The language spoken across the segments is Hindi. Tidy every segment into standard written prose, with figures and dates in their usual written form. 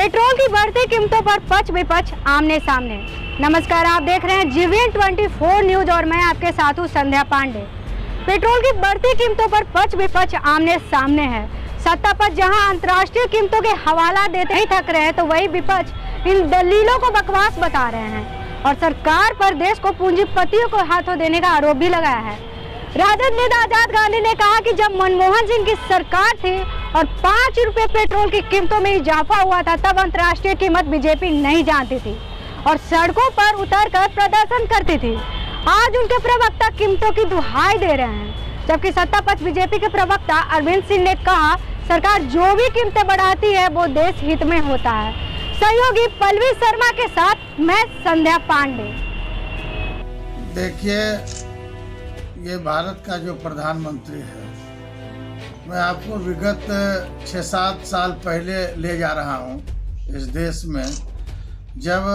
पेट्रोल की बढ़ती कीमतों पर पक्ष विपक्ष आमने सामने। नमस्कार, आप देख रहे हैं जीवीएन 24 न्यूज और मैं आपके साथ हूँ संध्या पांडे। पेट्रोल की बढ़ती कीमतों पर पक्ष विपक्ष आमने सामने है। सत्ता पक्ष जहां अंतर्राष्ट्रीय कीमतों के हवाला देते ही थक रहे हैं, तो वही विपक्ष इन दलीलों को बकवास बता रहे हैं और सरकार पर देश को पूंजीपतियों को हाथों देने का आरोप भी लगाया है। राजद नेता आजाद गांधी ने कहा कि जब मनमोहन सिंह की सरकार थी और 5 रुपए पेट्रोल की कीमतों में इजाफा हुआ था, तब अंतर्राष्ट्रीय कीमत बीजेपी नहीं जानती थी और सड़कों पर उतरकर प्रदर्शन करती थी। आज उनके प्रवक्ता कीमतों की दुहाई दे रहे हैं, जबकि सत्ता पक्ष बीजेपी के प्रवक्ता अरविंद सिंह ने कहा सरकार जो भी कीमतें बढ़ाती है वो देश हित में होता है। सहयोगी पल्लवी शर्मा के साथ मैं संध्या पांडे। देखिए, ये भारत का जो प्रधानमंत्री है, मैं आपको विगत 6-7 साल पहले ले जा रहा हूँ। इस देश में जब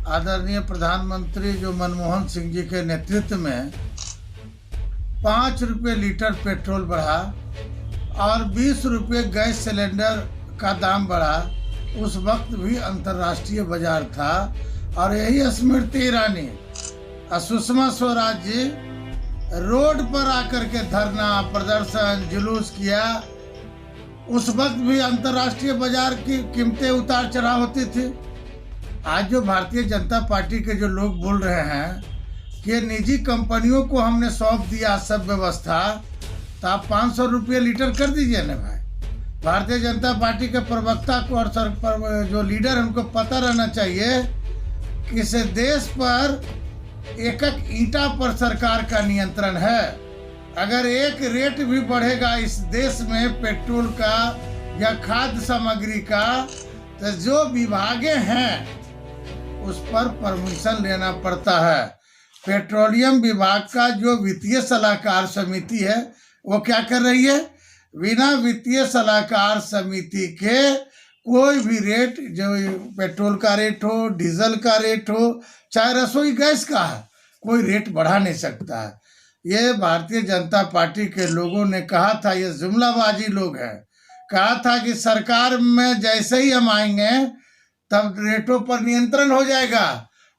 आदरणीय प्रधानमंत्री जो मनमोहन सिंह जी के नेतृत्व में 5 रुपये लीटर पेट्रोल बढ़ा और 20 रुपये गैस सिलेंडर का दाम बढ़ा, उस वक्त भी अंतर्राष्ट्रीय बाजार था और यही स्मृति ईरानी, सुषमा स्वराज जी रोड पर आकर के धरना प्रदर्शन जुलूस किया। उस वक्त भी अंतर्राष्ट्रीय बाजार की कीमतें उतार चढ़ाव होती थी। आज जो भारतीय जनता पार्टी के जो लोग बोल रहे हैं कि निजी कंपनियों को हमने सौंप दिया सब व्यवस्था, तो आप 500 रुपये लीटर कर दीजिए ना भाई। भारतीय जनता पार्टी के प्रवक्ता को और जो लीडर है उनको पता रहना चाहिए कि इस देश पर एक ईंटा पर सरकार का नियंत्रण है। अगर एक रेट भी बढ़ेगा इस देश में पेट्रोल का या खाद्य सामग्री का, तो जो विभागें हैं उस पर परमिशन लेना पड़ता है। पेट्रोलियम विभाग का जो वित्तीय सलाहकार समिति है वो क्या कर रही है? बिना वित्तीय सलाहकार समिति के कोई भी रेट, जो पेट्रोल का रेट हो, डीजल का रेट हो, चाहे रसोई गैस का है, कोई रेट बढ़ा नहीं सकता है। ये भारतीय जनता पार्टी के लोगों ने कहा था, ये जुमलाबाजी लोग हैं, कहा था कि सरकार में जैसे ही हम आएंगे तब रेटों पर नियंत्रण हो जाएगा।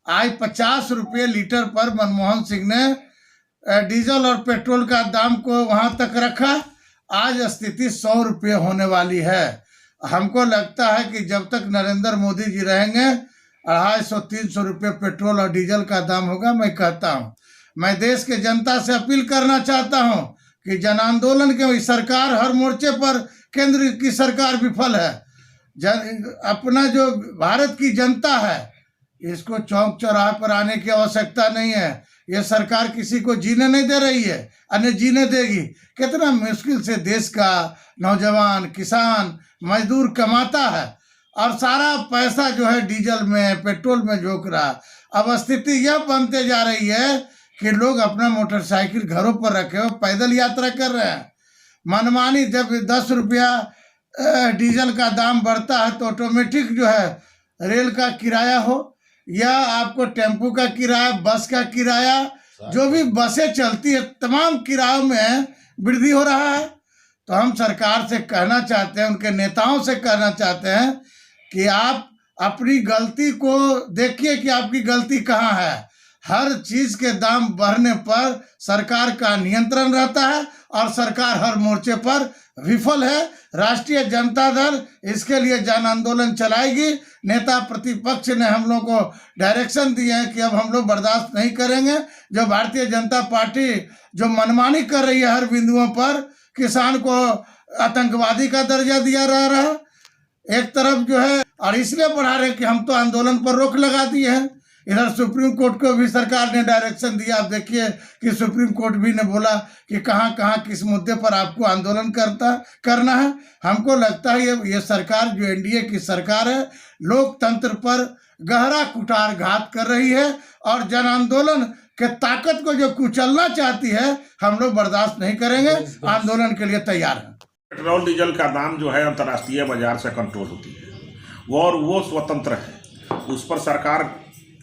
आज 50 रुपये लीटर पर मनमोहन सिंह ने डीजल और पेट्रोल का दाम को वहां तक रखा। आज स्थिति 100 रुपये होने वाली है। हमको लगता है कि जब तक नरेंद्र मोदी जी रहेंगे 250-300 रुपये पेट्रोल और डीजल का दाम होगा। मैं कहता हूँ, मैं देश के जनता से अपील करना चाहता हूँ कि जन आंदोलन के सरकार हर मोर्चे पर केंद्र की सरकार विफल है। अपना जो भारत की जनता है, इसको चौक चौराहे पर आने की आवश्यकता नहीं है। ये सरकार किसी को जीने नहीं दे रही है, अन्य जीने देगी। कितना मुश्किल से देश का नौजवान, किसान, मजदूर कमाता है और सारा पैसा जो है डीजल में, पेट्रोल में झोंक रहा। अब स्थिति यह बनते जा रही है कि लोग अपना मोटरसाइकिल घरों पर रखे हो, पैदल यात्रा कर रहे हैं। मनमानी जब 10 रुपया डीजल का दाम बढ़ता है तो ऑटोमेटिक जो है रेल का किराया हो या आपको टेम्पो का किराया, बस का किराया, जो भी बसें चलती है, तमाम किरायों में वृद्धि हो रहा है। तो हम सरकार से कहना चाहते हैं, उनके नेताओं से कहना चाहते हैं कि आप अपनी गलती को देखिए कि आपकी गलती कहाँ है। हर चीज के दाम बढ़ने पर सरकार का नियंत्रण रहता है और सरकार हर मोर्चे पर विफल है। राष्ट्रीय जनता दल इसके लिए जन आंदोलन चलाएगी। नेता प्रतिपक्ष ने हम लोग को डायरेक्शन दिए हैं कि अब हम लोग बर्दाश्त नहीं करेंगे। जो भारतीय जनता पार्टी जो मनमानी कर रही है हर बिंदुओं पर, किसान को आतंकवादी का दर्जा दिया जा रहा है एक तरफ जो है, और इसलिए बढ़ा रहे कि हम तो आंदोलन पर रोक लगा दिए हैं। इधर सुप्रीम कोर्ट को भी सरकार ने डायरेक्शन दिया। आप देखिए कि सुप्रीम कोर्ट भी ने बोला कि कहाँ कहाँ किस मुद्दे पर आपको आंदोलन करना है। हमको लगता है ये सरकार जो एनडीए की सरकार है, लोकतंत्र पर गहरा कुठारघात कर रही है और जन आंदोलन के ताकत को जो कुचलना चाहती है, हम लोग बर्दाश्त नहीं करेंगे, आंदोलन के लिए तैयार हैं। पेट्रोल डीजल का दाम जो है अंतर्राष्ट्रीय बाजार से कंट्रोल होती है और वो स्वतंत्र है। उस पर सरकार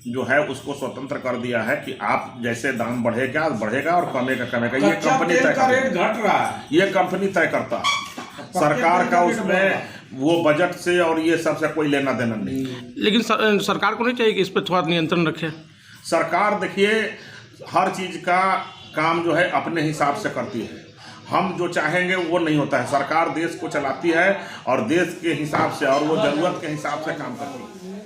जो है उसको स्वतंत्र कर दिया है कि आप जैसे दाम बढ़ेगा और कमेगा। ये कंपनी तय करता है, ये कंपनी तय करता है। सरकार का उसमें वो बजट से और ये सबसे कोई लेना देना नहीं। लेकिन सरकार को नहीं चाहिए कि इस पर थोड़ा नियंत्रण रखे? सरकार देखिए हर चीज़ का काम जो है अपने हिसाब से करती है, हम जो चाहेंगे वो नहीं होता है। सरकार देश को चलाती है और देश के हिसाब से और वो ज़रूरत के हिसाब से काम करती है।